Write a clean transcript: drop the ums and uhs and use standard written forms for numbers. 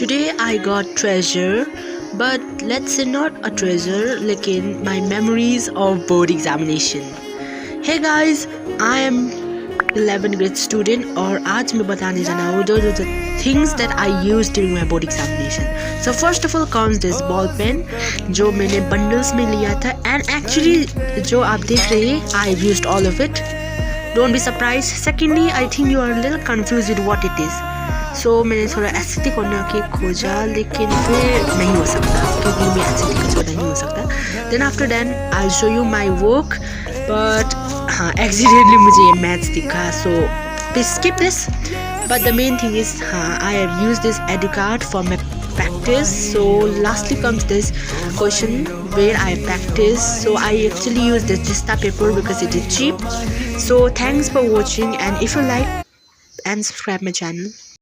Today I got treasure, but let's say not a treasure, लेकिन my memories of board examination. Hey guys, I am 11th grade student और आज मैं बताने जाना हूँ the things that I used during my board examination. So first of all comes this ball pen जो मैंने bundles में लिया था and actually जो आप देख रहे हैं I used all of it. Don't be surprised. Secondly, I think you are a little confused with what it is. So मैंने थोड़ा एस्थेटिक होने के खोजा लेकिन फिर नहीं हो सकता क्योंकि मैं एस्थेटिक का छोटा नहीं हो सकता. Then after that I'll show you my work, but हाँ accidentally मुझे ये मैथ्स दिखा, so please skip this. But the main thing is I have used this EduCard for my practice. So lastly comes this question where I practice. So I actually use this Jista paper because it is cheap. So thanks for watching, and if you like and subscribe my channel.